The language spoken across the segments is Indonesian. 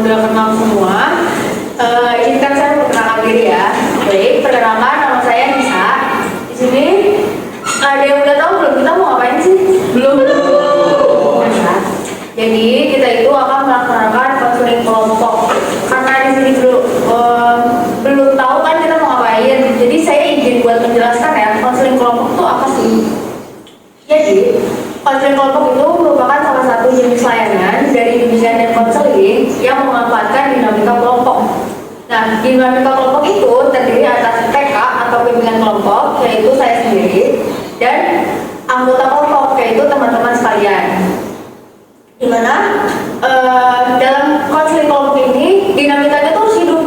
udah kenal semua. Izinkan saya memperkenalkan diri ya. Baik, perkenalkan nama saya Nisa. Di sini ada yang udah tahu belum kita mau ngapain sih? Belum. Nah, jadi kita itu akan melaksanakan konseling kelompok. Karena di sini belum tahu kan kita mau ngapain. Jadi saya izin buat menjelaskan ya, konseling kelompok itu apa sih? Jadi konseling kelompok itu merupakan salah satu jenis layanan dari bimbingan dan konseling yang memanfaatkan dinamika kelompok. Nah, dinamika kelompok itu terdiri atas TK atau bimbingan kelompok, yaitu saya sendiri, dan anggota kelompok, yaitu teman-teman sekalian. Dimana dalam konseling kelompok ini dinamikanya tuh harus hidup.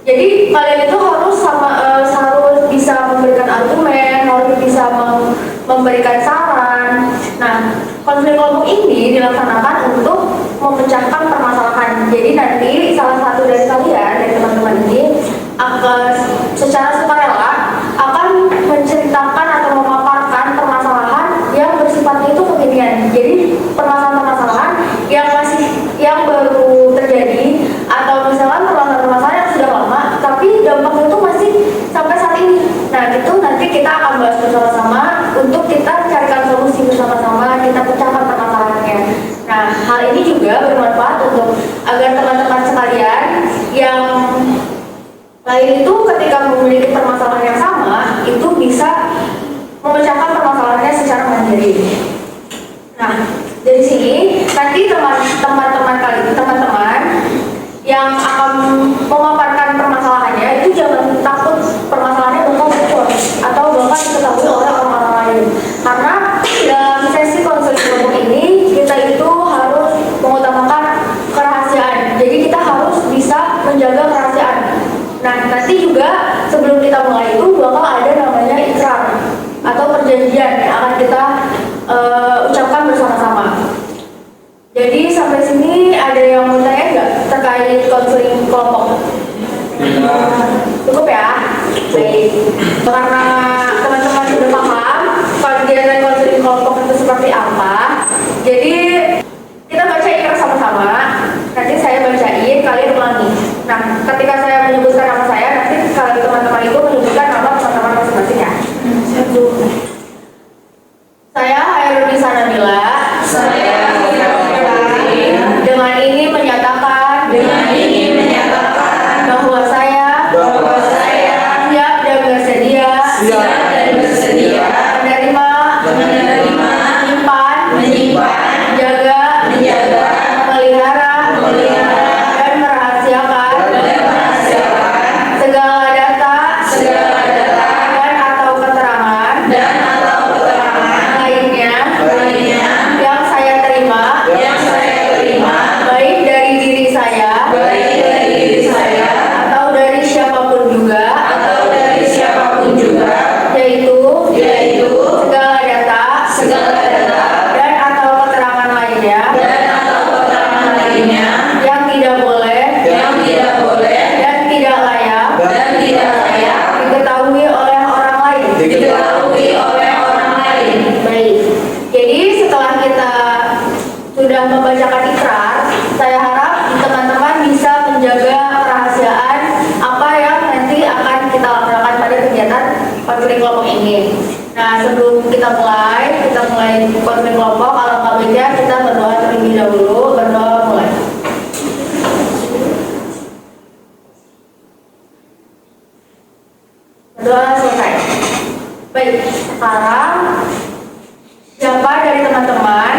Jadi kalian itu harus harus bisa memberikan argumen, harus bisa memberikan saran. Nah, konseling kelompok ini dilaksanakan untuk memecahkan permasalahan. Jadi nanti salah satu dari kalian, dari teman-teman ini, akan secara sukarela akan menceritakan atau memaparkan permasalahan yang bersifatnya itu kekinian. Jadi permasalahan-permasalahan yang baru terjadi, atau misalkan permasalahan-permasalahan yang sudah lama tapi dampaknya itu masih sampai saat ini. Nah, itu nanti kita akan bahas bersama-sama untuk kita carikan solusi bersama-sama, kita pecahkan permasalahannya. Nah, hal ini juga bermanfaat untuk agar teman-teman sekalian yang lain itu ketika memiliki permasalahan yang sama itu bisa memecahkan permasalahannya secara mandiri. Nah, dari sini nanti teman-teman yang akan memaparkan permasalahannya itu jangan takut permasalahannya bakal bocor atau bakal diketahui oleh orang-orang lain. Karena dalam sesi konseling kelompok ini kita itu harus mengutamakan kerahasiaan. Jadi kita harus bisa menjaga kerahasiaan. Nah, nanti juga sebelum kita mulai itu bakal ada namanya ikrar atau perjanjian yang akan kita ucapkan bersama-sama. Jadi sampai sini ada yang mau tanya nggak terkait konseling kelompok? Cukup ya? Baik. Karena teman-teman sudah paham kegiatan konseling kelompok itu seperti apa, jadi kita baca ikrar sama-sama. Nanti saya bacain, kalian ulangi. Nah, ketika saya menyebutkan nama saya, nanti kalian teman-teman itu menyebutkan nama teman-teman masing-masing ya. Saya Hairunisa Nabila. Dengan ini menyatakan bahwa saya siap dan bersedia menerima, menyimpan, menjaga, memelihara, dan merahasiakan segala data dan atau keterangan lainnya yang saya terima baik dari diri saya atau dari siapapun juga, yaitu segala data dan atau keterangan lainnya yang tidak boleh dan tidak layak diketahui oleh orang lain. Baik. Jadi setelah kita sudah membacakan ikrar, saya harap teman-teman bisa menjaga kerahasiaan apa yang nanti akan kita lakukan pada kegiatan konseling kelompok ini. Nah, sebelum kita mulai konseling kelompok, alangkah baiknya kita berdoa terlebih dahulu. Berdoa mulai. Berdoa selesai. Baik, sekarang siapa dari teman-teman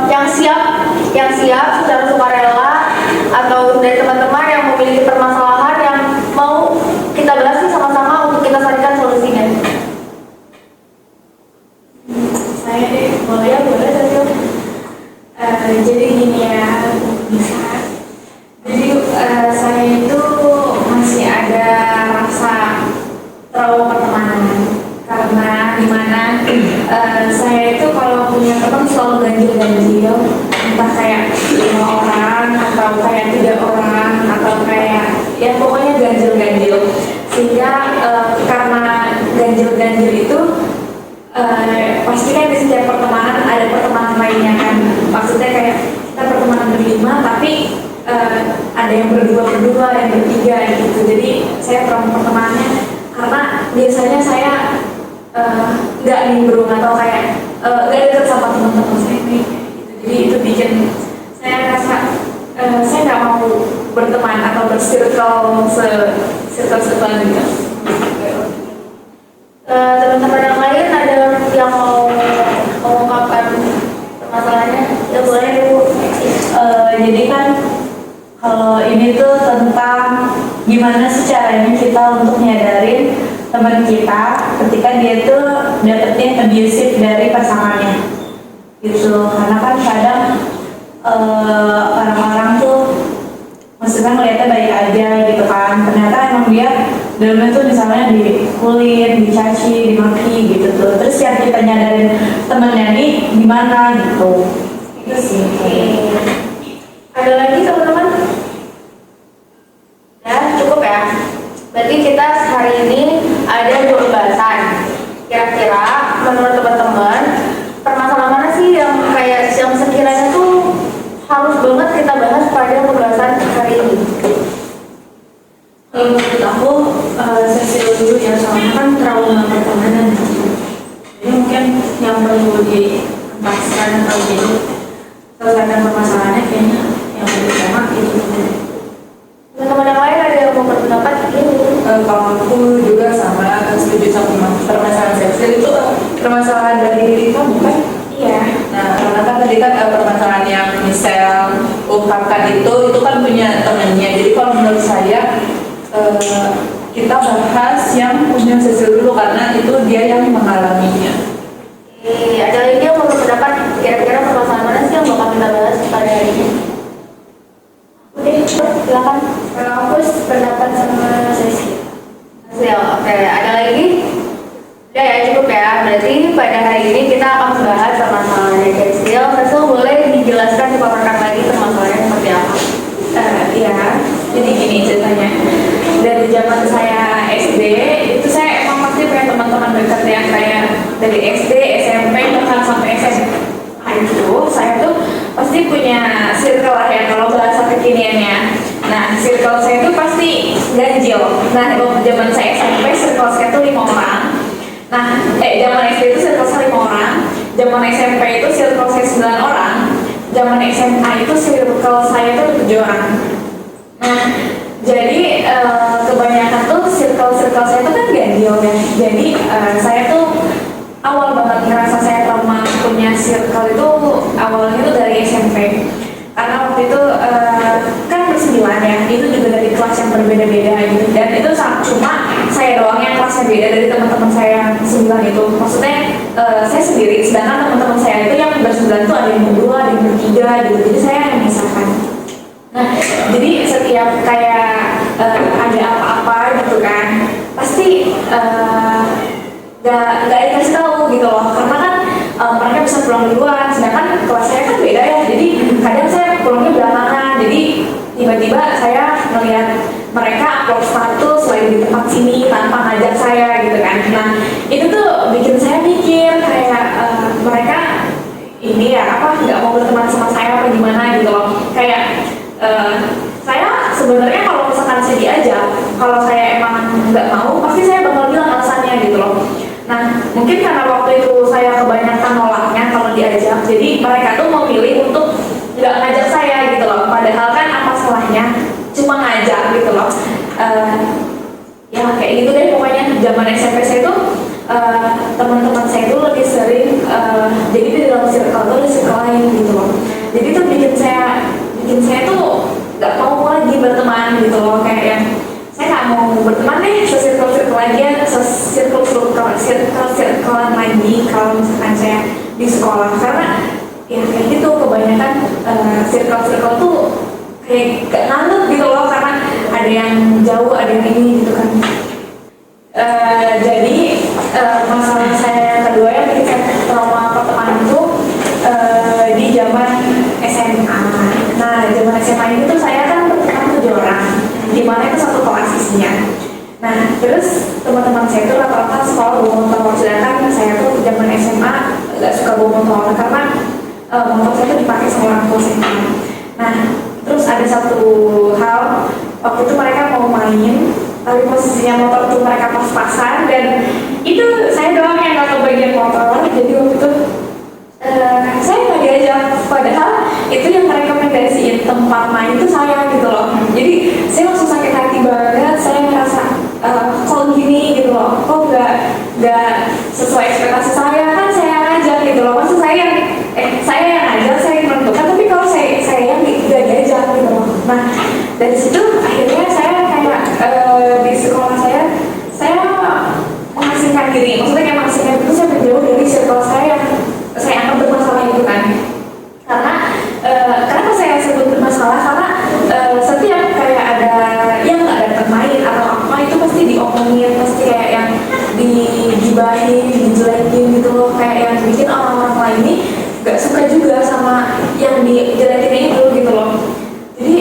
yang siap secara sukarela, atau dari teman-teman yang memiliki permasalahan yang mau kita bahas sama-sama untuk kita carikan solusinya? Saya deh, boleh saja. Jadi gini ya, bisa. Jadi saya itu masih ada rasa trauma pertemanan, karena dimana saya itu kalau punya teman selalu ganjil, entah kayak 5 orang atau kayak 3 orang atau kayak ya pokoknya ganjil, sehingga karena ganjil itu pasti kan di setiap pertemanan ada pertemanan lainnya kan, maksudnya biasanya saya nggak nimbrung atau kayak nggak deket sama teman-teman saya kayak gitu. Jadi itu bikin saya rasa saya nggak mau berteman atau bersirkel circle gitu. Teman-teman yang lain ada yang mau mengungkapkan permasalahannya? Ya boleh Bu. Jadi kan kalau ini tuh tentang gimana sih caranya kita untuk nyadarin teman kita ketika dia tuh dapetin abusive dari pasangannya gitu. Karena kan kadang orang-orang tuh maksudnya ngeliatnya baik aja gitu kan, ternyata emang dia dalamnya tuh misalnya dikulit, dicaci, dimaki gitu tuh. Terus yang kita nyadarin temennya nih gimana gitu. Itu sih. Ada lagi teman-teman? Ya cukup ya. Berarti kita hari ini ada 2 pembahasan. Kira-kira menurut teman-teman permasalahan mana sih yang kayak yang sekiranya tuh harus banget kita bahas pada pembahasan hari ini? Menurut aku sesi dulu ya, soalnya kan trauma pertemanan. Jadi mungkin yang perlu dibahaskan atau jadi selesaikan permasalahannya kayaknya yang lebih sama gitu. Teman-teman yang lain ada yang mau berpendapat? Kalau aku juga sama setuju sama permasalahan seksual itu permasalahan dari diri kamu kan? Iya. Nah, karena kan tadi kan permasalahan yang Michelle ungkapkan itu kan punya temennya. Jadi kalau menurut saya kita bahas yang punya seksual dulu karena itu dia yang mengalaminya. Ada lagi yang mau berpendapat kira-kira permasalahan mana sih yang bakal kita bahas pada hari ini? Oke, silakan. Kalau aku pendapat sama Sesi. Oke, ada lagi? Udah ya, cukup ya. Berarti pada hari ini kita akan membahas permasalahan kecil. Rasul boleh dijelaskan dipaparkan lagi permasalahannya seperti apa? Iya, jadi gini ceritanya. Dari zaman saya SD itu saya emang pasti punya teman-teman dekat yang kayak dari SD, SMP bahkan sampai SMA itu saya tuh pasti punya circle lah ya kalau bahasa kekiniannya. Nah, circle saya itu pasti ganjil. Nah, waktu zaman saya SMP circle saya tuh 5 orang. Nah, zaman SD itu circle saya 5 orang. Zaman SMP itu circle saya 9 orang. Zaman SMA itu circle saya tuh 7 orang. Nah, jadi kebanyakan tuh circle saya tuh kan ganjil ya. Jadi saya tuh awal banget ngerasa saya trauma punya circle itu awalnya tuh dari SMP. Karena waktu itu kan bersembilan ya, itu juga dari kelas yang berbeda-beda gitu. Dan itu cuma saya doang yang kelasnya beda dari teman-teman saya yang 9 itu. Maksudnya saya sendiri, sedangkan teman-teman saya itu yang bersembilan tuh ada yang berdua, ada yang bertiga gitu. Jadi saya yang memisahkan. Nah, jadi setiap kayak ada apa-apa gitu kan, pasti gak dikasih tahu gitu loh, karena kan mereka bisa pulang duluan, sedangkan kelas saya kan beda ya, jadi kadang saya pulangnya belakangan, jadi tiba-tiba saya melihat mereka upload status lagi di tempat sini tanpa ngajak saya gitu kan. Nah, itu tuh bikin saya mikir kayak mereka ini ya apa nggak mau berteman sama saya apa gimana gitu loh, kayak saya sebenarnya kalau misalkan saya diajak, kalau saya emang nggak mau, pasti saya bakal bilang alasannya gitu loh. Nah, mungkin karena waktu itu saya kebanyakan nolaknya kalau diajak, jadi mereka tuh memilih untuk nggak ngajak saya gitu loh. Padahal kan apa salahnya cuma ngajak gitu loh. Ya kayak gitu deh pokoknya. Zaman SMP saya tuh teman-teman saya tuh lebih sering jadi di dalam circle tuh ada circle lain gitu loh. Jadi tuh bikin saya tuh nggak mau lagi berteman gitu loh, kayak yang saya nggak mau berteman deh se-circle lagi ya, se-circle-circlean lagi kalau misalkan saya di sekolah, karena ya kayak gitu kebanyakan circle tuh kayak gak ngantuk gitu loh, karena ada yang jauh, ada yang ini gitu kan. Jadi masalah saya yang kedua yang bikin saya trauma pertemanan itu di zaman SMA. Nah, zaman SMA itu tuh saya kan berteman 7 orang, di mana itu satu kelas isinya. Nah, terus teman-teman saya itu rata-rata sekolah bawa motor, sedangkan saya tuh zaman SMA gak suka bawa motor karena motor saya tuh dipakai sama orang tua saya. Nah, terus ada satu hal waktu itu mereka mau main tapi posisinya motor tuh mereka pas-pasan dan itu saya doang yang nggak kebagian motor. Jadi waktu itu saya nggak diajak, padahal itu yang merekomendasiin tempat main itu saya gitu loh. Jadi saya langsung sakit hati banget, saya ngerasa kok gini gitu loh, kok nggak sesuai ekspektasi saya, kan saya yang ngajak gitu loh. Maksud saya saya yang ngajak, saya yang menentukan, tapi kalau saya yang nggak diajak gitu loh. Nah dari situ akhirnya saya kayak di sekolah saya mengasingkan diri, maksudnya kayak mengasingkan itu saya menjauh dari circle saya anggap bermasalah itu kan. Karena kenapa saya sebut bermasalah, karena setiap kayak ada yang nggak ada main atau apa itu pasti diomongin, pasti kayak yang digibahin, dijelekin gitu loh, kayak yang bikin orang-orang lain ini nggak suka juga sama yang dijelekin itu gitu loh. Jadi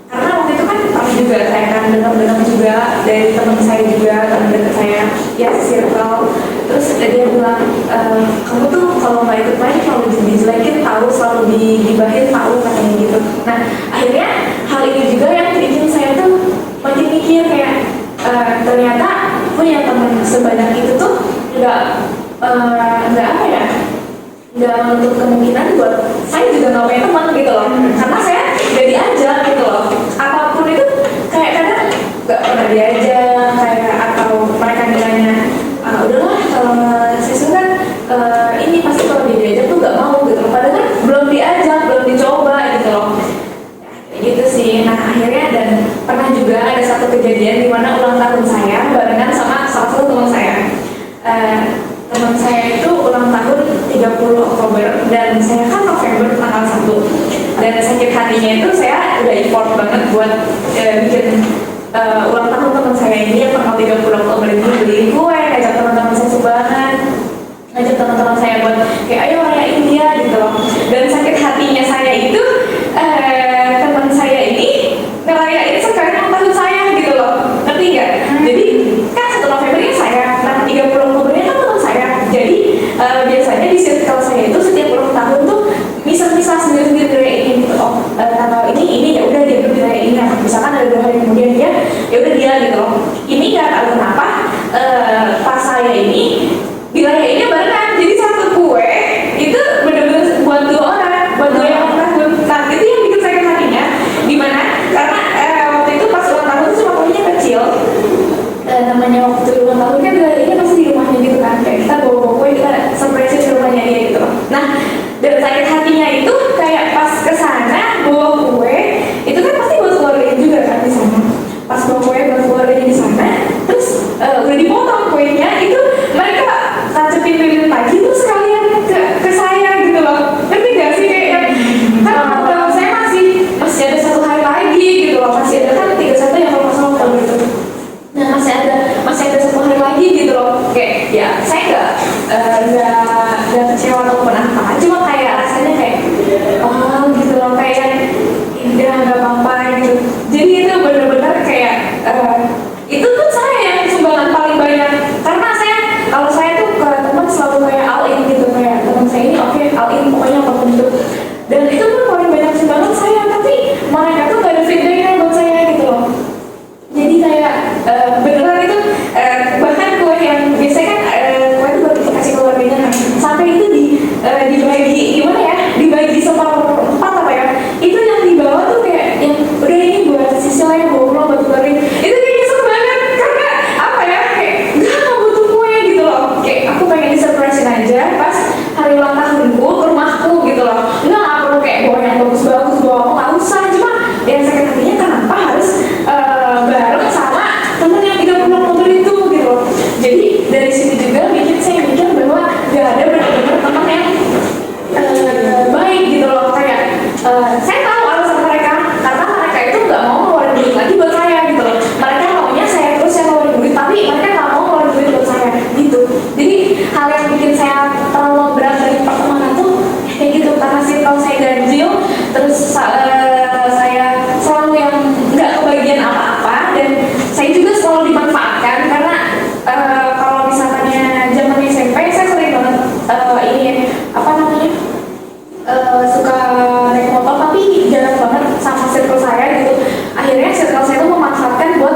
karena waktu itu kan pernah juga saya kan dengar juga dari teman saya juga, teman dekat saya ya circle, terus dia bilang kamu tuh kalau nggak ikut main selalu dijelekin tahu, selalu digibahin tahu katanya gitu. Nah akhirnya hal ini juga yang bikin saya tuh makin mikir kayak ternyata punya teman sebanyak itu tuh nggak apa ya, nggak menutup kemungkinan buat saya juga nggak punya teman gitu loh, karena saya udah diajak gitu loh. Apapun itu kayak kadang nggak pernah diajak, kayak atau mereka bilangnya udahlah kalau siswa kan ini pasti kalau diajak tuh nggak mau gitu loh, padahal kan belum diajak, belum dicoba gitu loh. Kayak gitu sih. Nah akhirnya dan pernah juga ada satu kejadian di mana ulang tahun saya barengan sama salah satu teman saya. Teman saya itu ulang tahun 30 Oktober dan saya kan November tanggal 1, dan sakit hatinya itu saya udah effort banget buat bikin ulang tahun teman saya ini yang tanggal 30 Oktober ini, beliin kue, ngajak teman-teman saya sumbangan, ngajak teman-teman saya buat kayak ayo rayain dia gitu loh. Dan sakit hatinya saya itu teman saya ini ngerayain sekarang ulang tahun saya gitu loh, ngerti nggak? Jadi kan 1 Novembernya saya, nah 30 Oktobernya kan teman saya. Jadi biasanya di circle saya itu setiap ulang tahun tuh misal sendiri-sendiri dirayain gitu. Oh tanggal ini ya udah dia dirayain, misalkan ada 2 hari kemudian dia ya udah dia gitu loh. Ini nggak tahu kenapa pas saya ini dirayainnya barengan, jadi satu kue itu bener-bener buat 2 orang, buat 2 yang ulang tahun. Nah itu yang bikin sakit hatinya, dimana karena waktu itu pas ulang tahun itu cuma kuenya kecil. Namanya waktu ulang tahun kan ini pasti di rumahnya gitu kan, kayak kita bawa kue, kita surprisein di rumahnya dia gitu loh. Nah dan sakit hatinya itu kayak pas kesana bawa kue itu kan pasti buat keluarganya juga kan di sana. Pas bawa kue buat keluarganya di sana, terus udah dipotong kuenya itu mereka tacepin lilin lagi terus sekalian ke saya gitu loh. Ngerti gak sih kayak kan saya masih ada 1 hari lagi gitu loh, masih ada kan 31 yang kalau masalah tahun gitu. Nah masih ada 1 hari lagi gitu loh, kayak ya saya nggak kecewa ataupun apa, cuma kayak rasanya kayak oh gitu loh, kayak udah nggak apa-apa gitu. Jadi itu benar-benar kayak itu tuh saya yang sumbangan paling banyak, karena kalau saya tuh ke teman selalu kayak all in gitu, kayak teman saya ini oke, all in pokoknya apapun itu, dan itu pun paling banyak sumbangan saya, tapi mereka tuh gak ada feedbacknya buat saya gitu loh. Jadi kayak beneran itu bahkan kue yang biasanya kan kue itu baru dikasih keluarganya kan, sampai itu dibagi gimana ya, dibagi seperempat apa ya, itu yang di bawah tuh kayak yang udah ini buat sisi lain, bawa pulang buat keluarga. Itu kayak nyesel banget, karena apa ya, kayak nggak butuh kue gitu loh, kayak aku pengen disurprisein aja pas hari ulang tahunku ke rumahku gitu loh, nggak perlu kayak bawa yang bagus-bagus, bawa aku nggak usah. Cuma yang sakit hatinya kenapa harus bareng sama temen yang 30 Oktober itu gitu loh. Jadi dari situ juga saya mikir bahwa gak ada benar-benar teman yang baik gitu loh. Kayak saya tahu alasan mereka, karena mereka itu nggak mau ngeluarin duit lagi buat saya gitu loh. Mereka maunya saya terus yang ngeluarin duit, tapi mereka nggak mau ngeluarin duit buat saya gitu. Jadi hal yang bikin saya terlalu berat dari pertemanan tuh kayak gitu, karena circle saya ganjil, terus saya selalu yang nggak kebagian apa-apa, dan saya juga selalu dimanfaatkan karena kalau misalnya zaman SMP saya sering banget ini apa namanya suka naik motor tapi jarang banget sama circle saya gitu. Akhirnya circle saya tuh memanfaatkan buat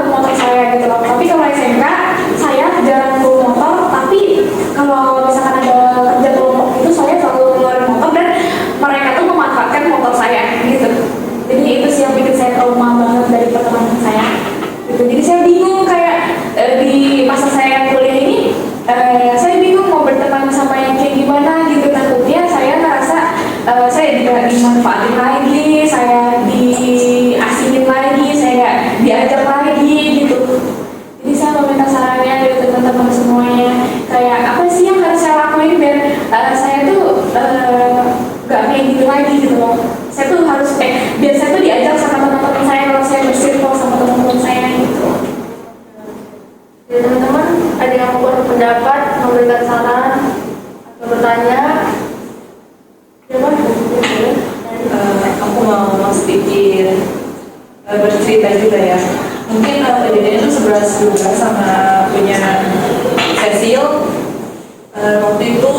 kayak gitu lagi gitu loh. Saya tuh harus kayak biar saya tuh diajak sama teman-teman saya kalau saya bersirkel sama teman-teman saya gitu. Jadi teman-teman ada yang mau berpendapat, memberikan saran atau bertanya? Coba. Aku mau sedikit bercerita juga ya. Mungkin kejadiannya itu sebelas juga sama punya Cecil. Waktu itu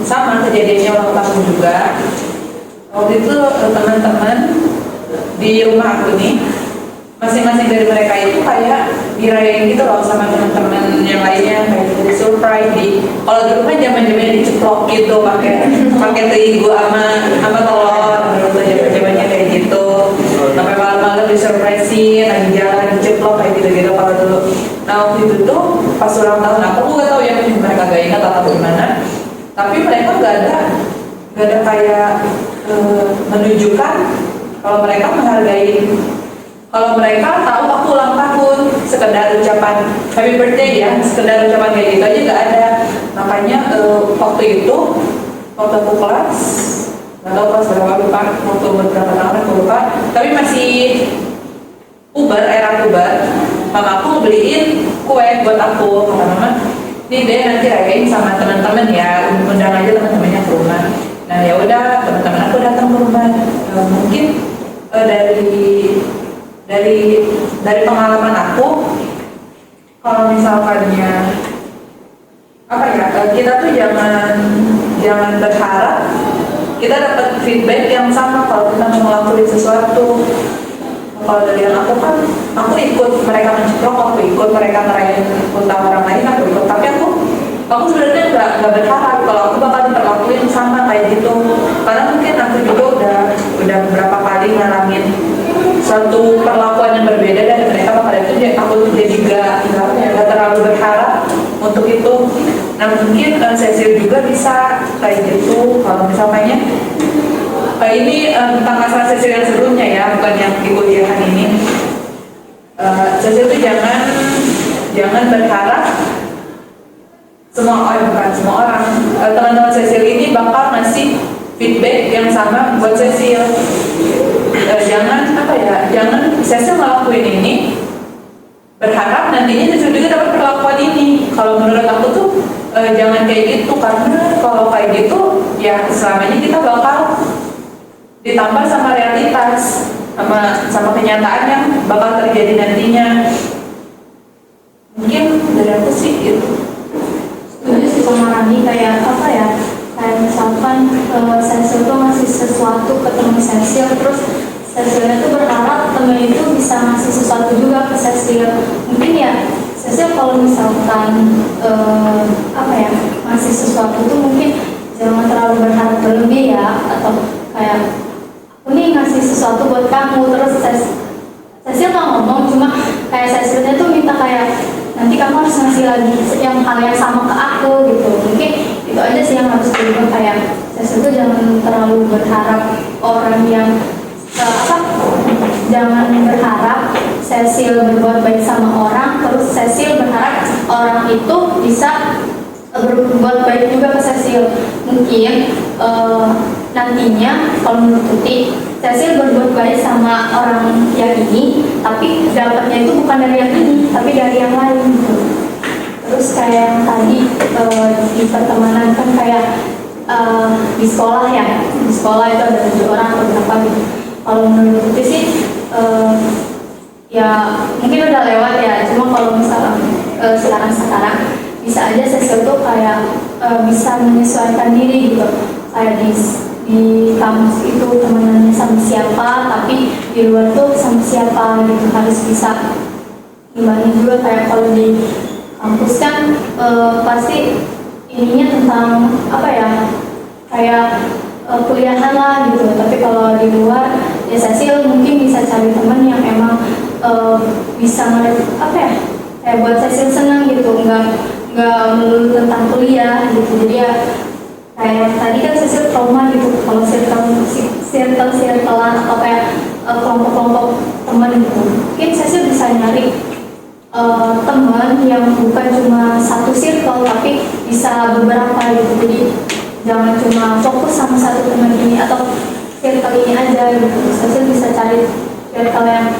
sama kejadiannya ulang tahun juga. Waktu itu teman-teman di rumah aku nih, masing-masing dari mereka itu kayak dirayain gitu loh sama teman-teman yang lainnya, kayak di surprise di. Kalau di rumah zaman-zamannya diceplok gitu pakai terigu sama telur, menurut zaman-zamannya kayak gitu. Sampai malam-malam disurprisein, lagi jalan diceplok kayak gitu-gitu kalau dulu. Nah waktu itu tuh pas ulang tahun aku nggak tahu ya mereka gak ingat atau gimana. Tapi mereka gak ada kayak menunjukkan kalau mereka menghargai. Kalau mereka tahu aku ulang tahun, sekedar ucapan happy birthday ya, sekedar ucapan kayak gitu aja nggak ada. Makanya waktu itu, waktu aku kelas, nggak tahu kelas berapa lupa, waktu beberapa tahun aku lupa, tapi masih puber, era puber, mama aku beliin kue buat aku, kata mama, ini deh nanti rayain sama teman-teman ya, undang aja teman-temannya ke rumah. Nah ya udah, teman-teman aku datang ke rumah, mungkin dari pengalaman aku, kalau misalkannya apa ya, kita tuh jangan berharap kita dapat feedback yang sama kalau kita mau ngelakuin sesuatu. Kalau dari yang aku kan, aku ikut mereka menceplok, aku ikut mereka ngerayain ulang orang lain, aku ikut. Tapi aku sebenarnya nggak berharap kalau aku bakal diperlakuin sama kayak gitu. Karena mungkin aku juga udah beberapa kali ngalamin satu perlakuan yang berbeda dari mereka, pada itu aku jadi nggak terlalu berharap untuk itu. Nah mungkin Cecil juga bisa kayak gitu kalau misalnya ini tentang masalah Cecil yang sebelumnya ya, bukan yang di kuliahan ini. Cecil itu jangan berharap bukan semua orang, teman-teman Cecil ini bakal ngasih feedback yang sama buat Cecil. Jangan Cecil ngelakuin ini berharap nantinya Cecil juga dapat perlakuan ini. Kalau menurut aku tuh jangan kayak gitu, karena kalau kayak gitu ya selamanya kita bakal ditambah sama realitas, sama kenyataan yang bakal terjadi nantinya. Mungkin dari aku sih itu. Setuju sih sama Rani, kayak apa ya, kayak misalkan Cecil tuh ngasih sesuatu ke temen Cecil, terus Cecilnya tuh berharap temen itu bisa ngasih sesuatu juga ke Cecil. Mungkin ya Cecil kalau misalkan ngasih sesuatu tuh mungkin jangan terlalu berharap berlebih ya, atau kayak aku nih ngasih sesuatu buat kamu, terus Cecil nggak ngomong, cuma kayak Cecilnya tuh minta kayak nanti kamu harus ngasih lagi hal yang sama ke aku gitu. Mungkin itu aja sih yang harus diubah, kayak Cecil tuh jangan terlalu berharap orang yang jangan berharap Cecil berbuat baik sama orang, terus Cecil berharap orang itu bisa berbuat baik juga ke Cecil. Mungkin nantinya kalau menurut Tuti, Cecil berbuat baik sama orang yang ini, tapi dapatnya itu bukan dari yang ini, tapi dari yang lain gitu. Terus kayak yang tadi di pertemanan kan kayak di sekolah ya, di sekolah itu ada 7 orang atau berapa gitu. Kalau menurut Tuti sih ya mungkin udah lewat ya, cuma kalau misalnya sekarang bisa aja Cecil tuh kayak bisa menyesuaikan diri gitu, kayak di kampus itu temenannya sama siapa, tapi di luar tuh sama siapa gitu, harus bisa gimana juga. Kayak kalau di kampus kan pasti ininya tentang apa ya, kayak kuliahan lah gitu, tapi kalau di luar ya Cecil mungkin bisa cari teman yang emang bisa kayak buat Cecil senang gitu, nggak melulu tentang kuliah gitu. Jadi ya kayak tadi kan Cecil trauma gitu kalau circle-circlean atau kayak kelompok-kelompok teman gitu. Mungkin Cecil bisa nyari teman yang bukan cuma satu circle tapi bisa beberapa gitu. Jadi jangan cuma fokus sama satu teman ini ini atau circle ini aja gitu. Cecil bisa cari circle yang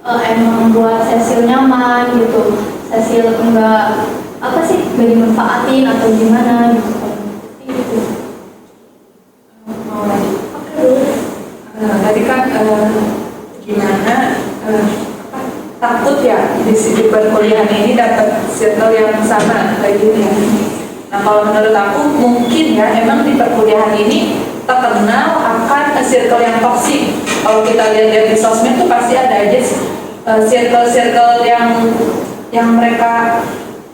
emang buat Cecil nyaman gitu. Cecil enggak apa sih, enggak dimanfaatin atau gimana gitu. Gitu. Mau lagi. Tadi kan gimana takut ya di perkuliahan ini dapat circle yang sama kayak gitu ya. Nah kalau menurut aku mungkin ya emang di perkuliahan ini terkenal akan circle yang toksik. Kalau kita lihat di sosmed tuh pasti ada aja circle-circle yang mereka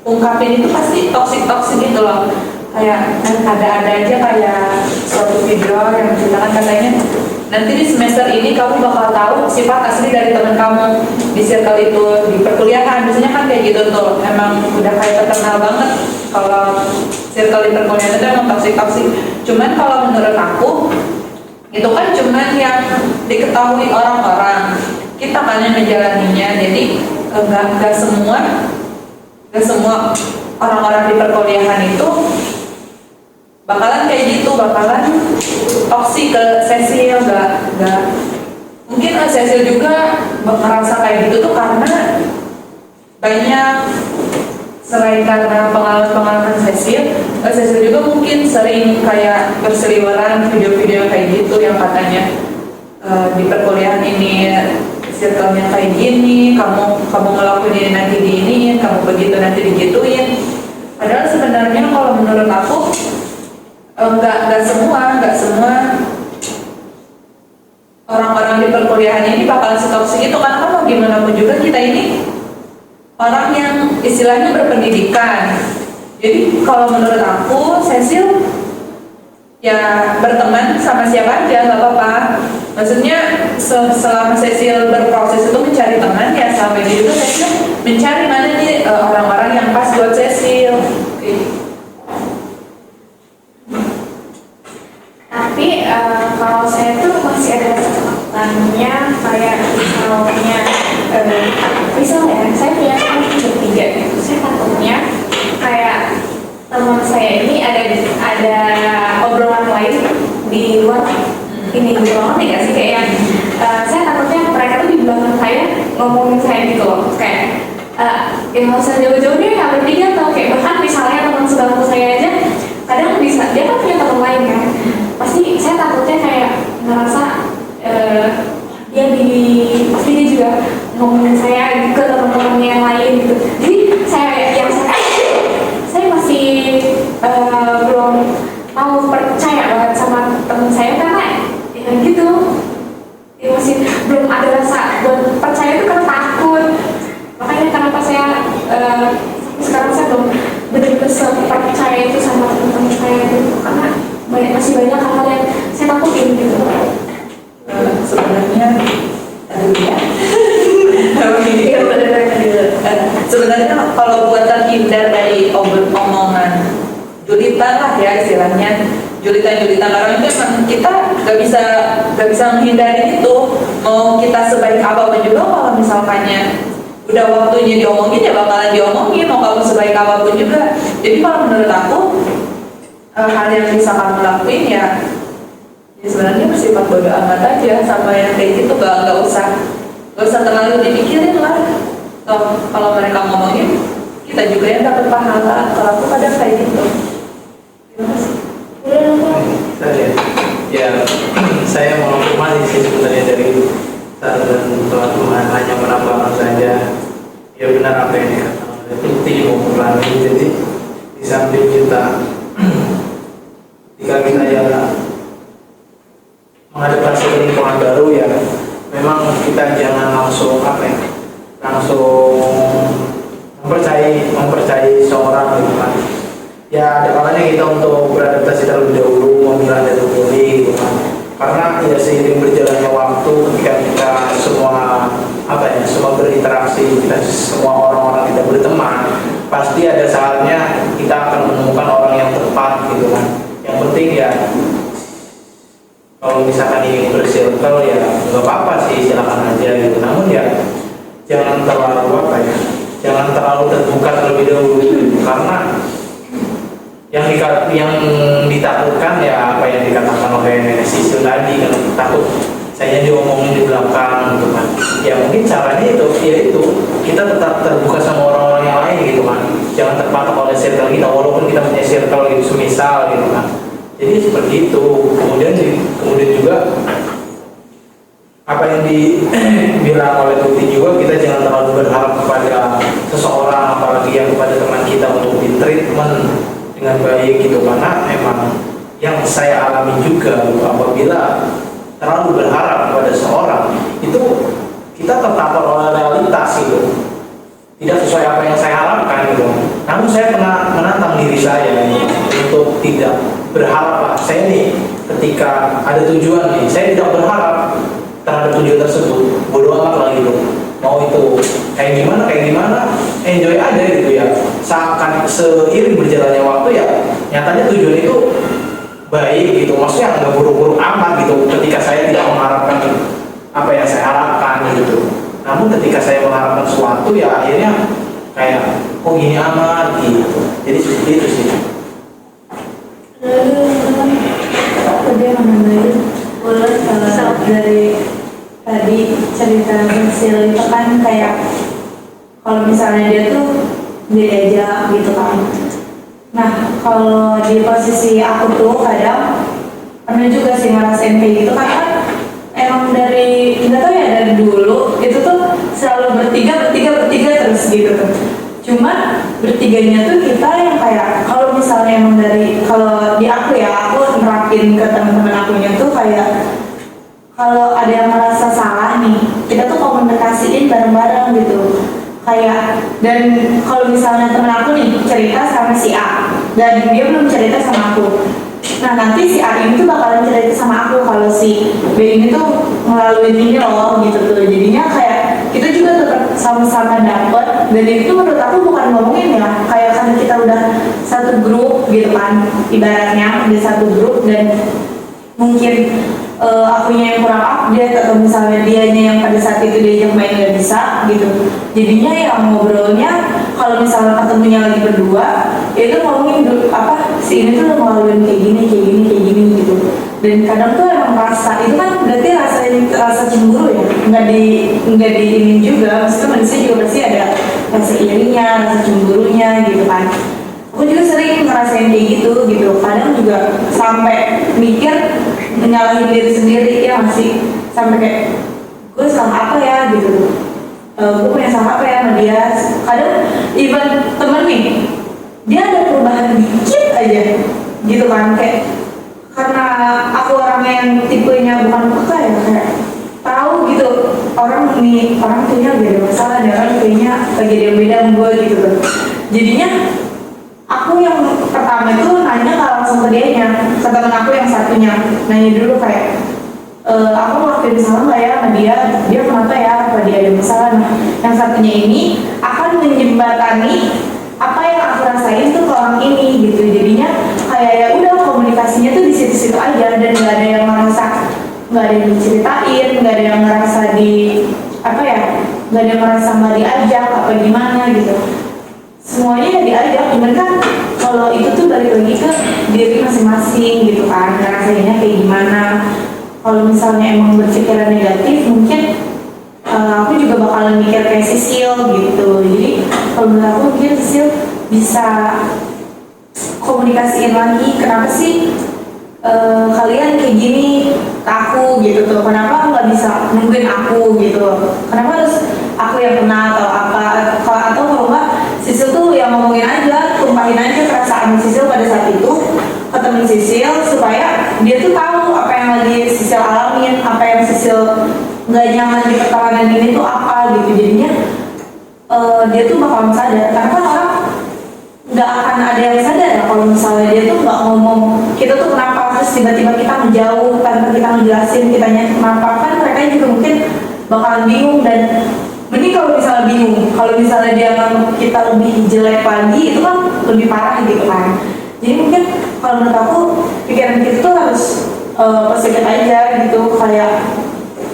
ungkapin itu pasti toksik gitu loh. Kayak ada aja kayak suatu video yang menceritakan katanya nanti di semester ini kamu bakal tahu sifat asli dari teman kamu di circle itu di perkuliahan. Biasanya kan kayak gitu tuh, emang udah kayak terkenal banget kalau circle di perkuliahan itu emang toksik. Cuman kalau menurut aku itu kan cuman yang diketahui orang-orang, kita kan yang menjalaninya. Jadi nggak semua orang-orang di perkuliahan itu bakalan kayak gitu, bakalan toksik ke Cecil. Nggak mungkin Cecil juga ngerasa kayak gitu tuh karena banyak, selain karena pengalaman Cecil juga mungkin sering kayak berseliweran video-video kayak gitu yang katanya di perkuliahan ini circle-nya kayak gini, kamu ngelakuin ini nanti diiniin, kamu begitu nanti digituin. Padahal sebenarnya kalau menurut aku nggak semua orang-orang di perkuliahan ini bakalan setoksik itu, karena mau gimana pun juga kita ini orang yang istilahnya berpendidikan. Jadi kalau menurut aku Cecil ya berteman sama siapa aja nggak apa-apa. Maksudnya selama Cecil berproses itu mencari teman ya selama ini juga Cecil mencari mana nih orang-orang yang pas buat Cecil. Tapi kalau saya tuh masih ada catatannya, kayak misalnya saya punya teman bertiga gitu, saya takutnya kayak teman saya ini ada obrolan lain di luar ini, gitu loh, nggak sih? Kayak saya takutnya mereka tuh di belakang saya ngomongin saya gitu loh, kayak ya nggak usah jauh-jauh deh, yang bertiga atau kayak bahkan misalnya teman sebangku saya aja kadang bisa, dia kan punya teman lain kan, pasti saya takutnya kayak ngerasa pasti dia juga ngomongin saya ke teman-teman yang lain gitu. Jadi saya masih belum mau percaya banget sama teman saya karena ya gitu, ya masih belum ada rasa buat percaya itu karena takut. Makanya kenapa saya sekarang saya belum benar-benar percaya itu sama teman-teman saya gitu, karena masih banyak hal yang saya takutin gitu. Sebenarnya sebenarnya kalau buat terhindar dari omongan julitan lah ya istilahnya, julitan orang itu emang kita gak bisa menghindari itu. Mau kita sebaik apapun juga kalau misalkannya udah waktunya diomongin ya bakalan diomongin, mau kamu sebaik apapun juga. Jadi kalau menurut aku hal yang bisa kamu lakuin ya sebenarnya bersifat bodo amat aja sama yang kayak gitu. Gak usah terlalu dipikirin lah. Kalau mereka ngomongin kita juga yang dapat pahala. Kalau aku kadang kayak gitu. Terima kasih. Saya mau kembali sih sebenarnya dari saran teman-teman, hanya menambahkan saja ya benar apa yang dikatakan oleh Tuti maupun Rani. Jadi di samping kita jika kita ya mengadaptasi lingkungan baru ya memang kita jangan langsung mempercayai seorang gitu kan. Ya ada kalanya kita untuk beradaptasi terlebih dahulu, memilah dan memilih gitu kan. Karena ya seiring berjalannya waktu ketika kita semua berinteraksi, kita semua orang-orang kita berteman, pasti ada saatnya kita akan menemukan orang yang tepat gitu kan. Yang penting ya kalau misalkan ingin bersirkel ya nggak apa-apa sih, silakan aja gitu. Namun ya jangan terlalu terbuka terlebih dahulu karena yang ditakutkan ya apa yang dikatakan oleh Sisil tadi kan takut saya diomongin di belakang gitu kan. Ya mungkin caranya itu yaitu kita tetap terbuka sama orang-orang yang lain gitu kan, jangan terpatok oleh circle kita walaupun kita punya circle gitu semisal gitu kan. Jadi seperti itu. Kemudian juga apa yang dibilang oleh Tuti juga, kita jangan terlalu berharap kepada seseorang apalagi yang kepada teman kita untuk di treatment dengan baik gitu, karena emang yang saya alami juga gitu, apabila terlalu berharap kepada seorang itu kita tertapar oleh realitas gitu, tidak sesuai apa yang saya harapkan gitu. Namun saya pernah menantang diri saya untuk tidak berharap lah. Saya nih ketika ada tujuan nih, saya tidak berharap terhadap tujuan tersebut, bodo amat lah gitu, mau itu kayak gimana enjoy aja gitu ya. Seakan seiring berjalannya waktu ya nyatanya tujuan itu baik gitu, maksudnya nggak buruk-buruk amat gitu ketika saya tidak mengharapkan apa yang saya harapkan gitu. Namun ketika saya mengharapkan sesuatu ya akhirnya kayak kok gini amat gitu. Jadi seperti itu sih. Tadi yang nambahin boleh dari tadi cerita Cecil itu kan kayak kalau misalnya dia tuh dia aja gitu kan. Nah kalau di posisi aku tuh kadang pernah juga sih ngerasain kayak gitu, karena emang dari nggak tahu ya dari dulu itu tuh selalu bertiga terus gitu tuh. Cuma bertiganya tuh kita yang kayak kalau misalnya emang dari kalau di aku ya aku nerapin ke teman-teman akunya tuh kayak kalau ada yang merasa salah nih kita tuh komunikasiin bareng-bareng gitu. Kayak dan kalau misalnya temen aku nih cerita sama si A dan dia belum cerita sama aku, nah nanti si A ini tuh bakalan cerita sama aku kalau si B ini tuh ngelaluin ini loh gitu tuh. Jadinya kayak kita juga tetap sama-sama dapet, dan itu menurut aku bukan ngomongin ya, kayak karena kita udah satu grup gitu kan, ibaratnya udah satu grup dan mungkin akunya yang kurang update atau misalnya dianya yang pada saat itu diajak main nggak bisa gitu, jadinya yang ngobrolnya kalau misalnya ketemunya lagi berdua ya itu ngomongin apa si ini tuh ngelaluin kayak gini gitu. Dan kadang tuh emang rasa itu kan berarti rasa cemburu ya, nggak diinin juga, maksudnya manusia juga pasti ada rasa irinya, rasa cemburunya gitu kan. Aku juga sering ngerasain kayak gitu. Kadang juga sampai mikir menyalahin diri sendiri ya masih, sampai kayak gue salah apa ya gitu, gue punya salah apa ya sama dia. Kadang even temen nih dia ada perubahan dikit aja gitu kan, kayak karena aku orangnya yang tipenya bukan peka ya, kayak tahu gitu orang kayaknya lagi ada masalah, dia orang kayaknya lagi ada yang beda sama gue gitu kan. Jadinya aku yang pertama itu nanya langsung ke dianya, ke temen aku yang satunya, nanya dulu kayak aku ngelakuin salah nggak ya sama dia kenapa ya, apa dia ada masalah. Nah yang satunya ini akan menjembatani apa yang aku rasain tuh ke orang ini gitu. Jadinya kayak ya udah komunikasinya tuh di situ-situ aja, dan nggak ada yang ngerasa, nggak ada yang diceritain, nggak ada yang ngerasa nggak ada yang ngerasa nggak diajak apa gimana gitu. Semuanya diajak, cuman kan kalau itu tuh balik lagi ke diri masing-masing gitu kan, rasanya kayak gimana. Kalau misalnya emang berpikiran negatif, mungkin aku juga bakalan mikir kayak Sisil gitu. Jadi kalau menurut aku mungkin Sisil bisa komunikasiin lagi, kenapa sih kalian kayak gini ke aku gitu tuh, kenapa nggak bisa nungguin aku gitu, kenapa harus aku yang kena atau apa, atau kalau nggak Sisil tuh yang ngomongin aja, tumpahin aja perasaan Sisil pada saat itu ke temen Sisil, supaya dia tuh tahu apa yang lagi Sisil alamin, apa yang Sisil nggak nyaman di pertemanan ini tuh apa gitu. Jadinya dia tuh bakalan sadar, karena kan orang nggak akan ada yang sadar ya kalau misalnya dia tuh nggak ngomong kita tuh kenapa, terus tiba-tiba kita menjauh tanpa kita ngejelasin kitanya kenapa. Kan mereka juga mungkin bakalan bingung, dan mending kalau misalnya bingung, kalau misalnya dia nganggap kita lebih jelek lagi itu kan lebih parah gitu kan. Jadi mungkin kalau menurut aku pikiran kita tuh harus positif aja gitu, kayak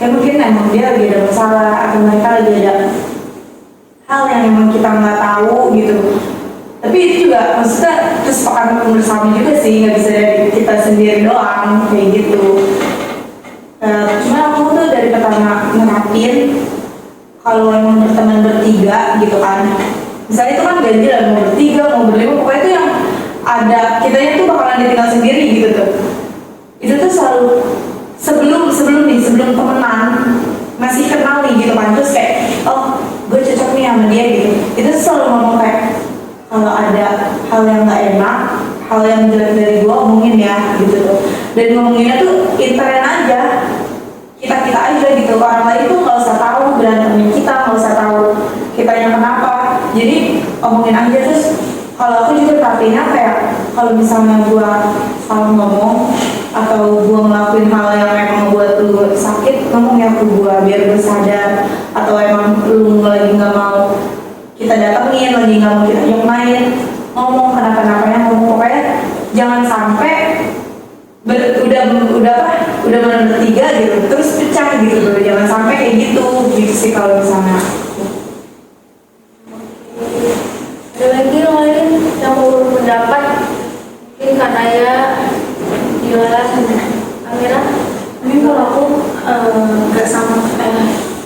ya mungkin emang dia lagi ada masalah atau mereka lagi ada hal yang emang kita nggak tahu gitu. Tapi itu juga maksudnya kesepakatan bersama juga sih, nggak bisa dari kita sendiri doang kayak gitu. Cuma aku tuh dari pertama nerapin kalau emang berteman bertiga gitu kan, misalnya itu kan ganjil lah, mau bertiga mau berlima, pokoknya itu yang ada kitanya tuh bakalan ditinggal sendiri gitu tuh. Itu tuh selalu sebelum temenan masih kenal nih gitu kan, terus kayak oh gue cocok nih sama dia gitu, itu tuh selalu ngomong kayak kalau ada hal yang nggak enak, hal yang jelek dari gue omongin ya gitu tuh. Dan ngomonginnya tuh intern aja, kita aja gitu, orang lain tuh nggak usah tahu berantemnya kita, nggak usah tahu kita yang kenapa, jadi omongin aja. Terus kalau aku juga perhatiannya kayak kalau misalnya gua salah ngomong atau gua ngelakuin hal yang emang buat lu sakit, ngomong ya ke gua biar gua sadar. Atau emang lu lagi nggak mau kita datengin, lagi nggak mau kita ajak main, ngomong kenapa-napanya, ngomong. Pokoknya jangan sampai udah benar bertiga gitu terus pecah gitu tuh, jangan sampai kayak gitu sih kalau misalnya. Ada lagi yang lain yang mau berpendapat? Mungkin karena ya gimana Amira? Mungkin kalau aku nggak sama,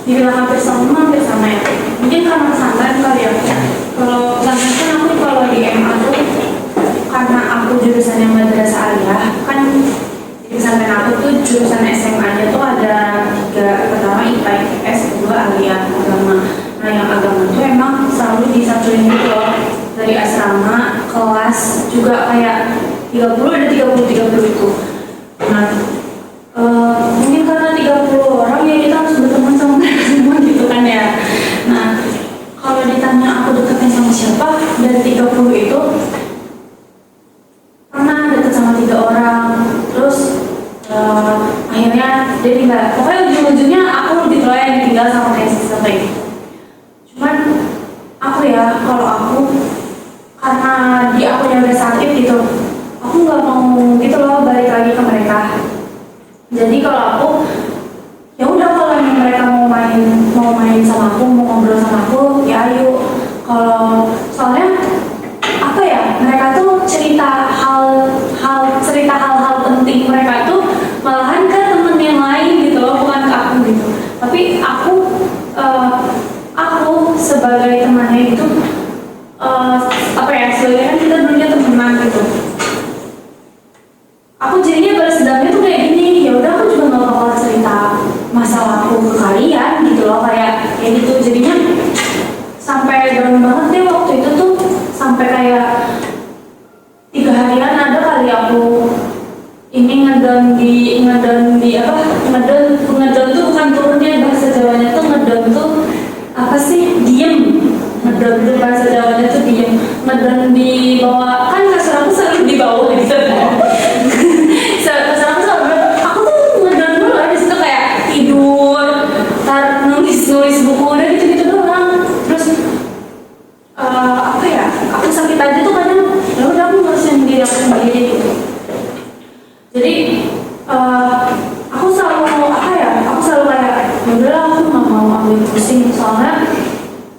dibilang hampir sama ya. Mungkin karena pesantren kali ya. Kalau pesantren kan aku kalau di MA tuh karena aku jurusannya madrasah aliyah kan, di pesantren aku tuh jurusan SMA-nya tuh ada 3, pertama IPA, IPS, kedua aliyah agama. Nah yang agama tuh emang selalu disatuin gitu loh, dari asrama, kelas juga kayak 30 ada 30 itu. Nah mungkin karena 30 orang ya kita harus berteman sama mereka semua gitu kan ya. Nah kalau ditanya aku dekatnya sama siapa dari 30 itu, pernah deket sama 3 orang, terus akhirnya dia tinggal. Pokoknya ujung-ujungnya aku lebih tua yang ditinggal sama kayak sistem kayak gitu. Cuman aku ya, kalau aku karena dia aku yang udah sakit gitu, aku nggak mau gitu loh balik lagi ke mereka. Jadi kalau aku ya udah, kalau emang mereka mau main sama aku, mau ngobrol sama aku, ya ayo. Kalau soalnya apa ya, mereka tuh cerita hal-hal penting mereka tuh malahan ke temen yang lain gitu loh, bukan ke aku gitu. Tapi aku sebagai temannya itu apa ya, sebenarnya kan kita dulunya temenan gitu. Aku jadinya balas dendamnya tuh kayak gini, ya udah aku juga nggak bakal cerita masalah aku ke kalian gitu loh, kayak gitu. Jadinya sampai down banget deh waktu itu tuh, sampai kayak 3 harian ada kali aku ini ngedon tuh bukan turunnya, bahasa Jawanya tuh ngedon tuh apa sih, diem. Ngedon tuh bahasa Jawanya tuh diem, ngedon di bawah, kan kasur aku selalu di bawah gitu. Kasur aku selalu, aku tuh ngedon dulu di situ kayak tidur, nulis buku, udah gitu doang. Terus apa ya, aku sakit aja tuh kadang ya udah aku ngurusin diri aku sendiri gitu. Jadi aku selalu kayak udah aku nggak mau ambil pusing, soalnya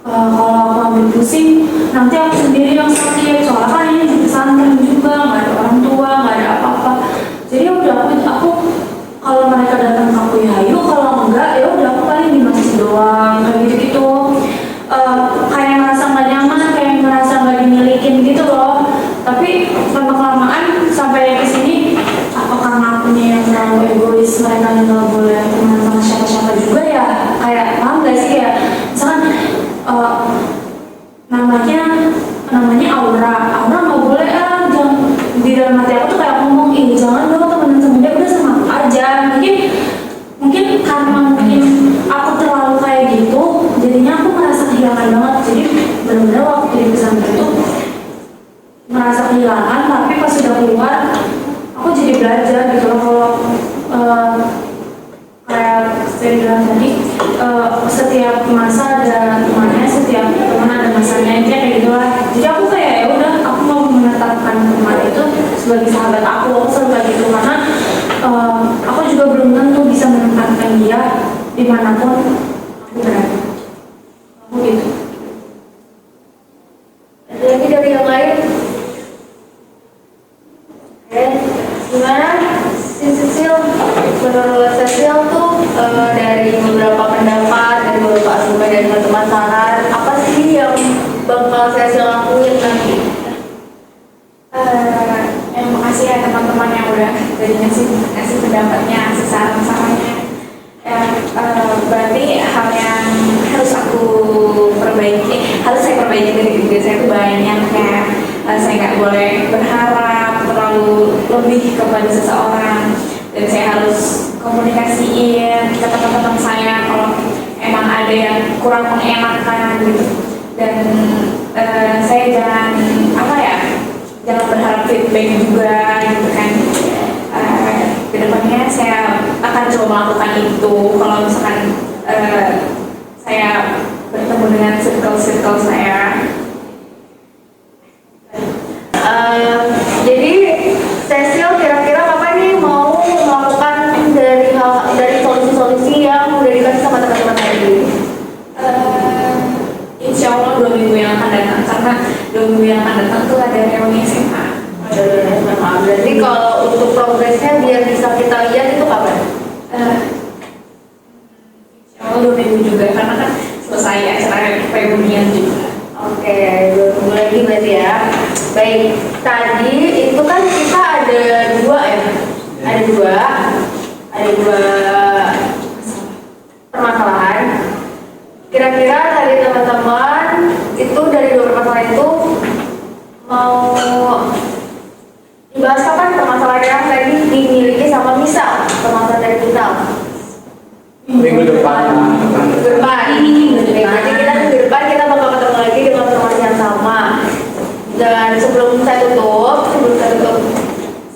kalau aku ambil pusing nanti aku sendiri yang sakit. Soalnya kan ini di pesantren juga nggak ada orang tua, nggak ada apa-apa. Jadi udah aku kalau mereka datang ke aku ya ayo, kalau enggak ya udah aku paling di masjid doang kayak gitu. Kayak ngerasa nggak nyaman, kayak ngerasa nggak dimilikin gitu loh. Tapi lama-kelamaan sampai ke sini, apa karena akunya yang terlalu egois, mereka yang nggak boleh teman sama siapa-siapa juga ya, kayak paham gak sih ya, misalkan namanya Aura nggak boleh jangan, di dalam hati aku tuh kayak ngomong jangan dong temenan sama dia, udah sama aku aja. Mungkin karena aku terlalu kayak gitu, jadinya aku merasa kehilangan banget. Jadi benar-benar waktu di pesantren itu merasa kehilangan, tapi pas sudah keluar aku jadi belajar gitu loh. Kalau kayak saya bilang tadi, setiap masa ada temannya, setiap teman ada masanya, kayak gitu lah. Jadi aku kayak ya udah, aku mau menetapkan teman itu sebagai sahabat aku selalu kayak gitu, karena aku juga belum tentu bisa menempatkan dia dimanapun aku berada. Aku gitu. Ada lagi dari yang lain? Gimana si Cecil, menurut Cecil tuh dari beberapa pendapat, dari beberapa argumen dari teman-teman saran, apa sih yang bakal saya lakuin nanti? Makasih ya teman-teman yang udah dari ngasih pendapatnya, ngasih saran-sarannya. Berarti hal yang harus aku perbaiki, harus saya perbaiki dari diri saya itu banyak ya. Saya nggak boleh berharap terlalu lebih kepada seseorang, dan saya harus komunikasiin ke teman-teman saya kalau emang ada yang kurang mengenakan gitu. Dan saya jangan berharap feedback juga gitu kan. Kedepannya saya akan coba melakukan itu kalau misalkan saya bertemu dengan circle saya. Jadi Cecil kira-kira apa nih mau melakukan dari solusi-solusi yang udah dikasih sama teman-teman tadi? Insya Allah 2 minggu yang akan datang, karena 2 minggu yang akan datang tuh ada reuni SMA. Berarti kalau untuk progresnya biar bisa kita lihat itu kapan? Insya Allah 2 minggu juga, karena kan selesai acara reunian juga. Oke, 2 minggu lagi berarti ya. Baik, tadi itu kan kita ada dua ya, ada dua permasalahan. Kira-kira dari teman-teman itu dari dua permasalahan itu mau dibahas kapan permasalahan yang tadi dimiliki sama misal, permasalahan dari misal? Minggu depan. Minggu depan. Nanti kita minggu depan kita bakal ketemu lagi dengan informasi yang sama. Dan sebelum saya tutup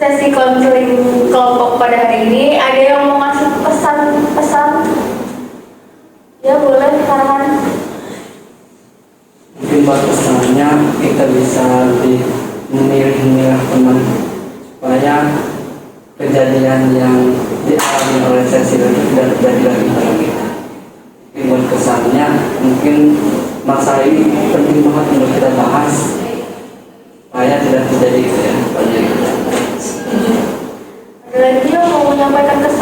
sesi konseling kelompok pada hari ini, ada yang mau ngasih pesan-pesan? Ya boleh, Farhan. Mungkin buat pesannya kita bisa lebih memilah teman supaya kejadian yang dialami oleh Cecil itu tidak terjadi lagi pada kita. Mungkin buat kesannya, mungkin masalah ini penting banget untuk kita bahas supaya tidak terjadi gitu ya pada kita. Ada lagi yang mau menyampaikan kesan?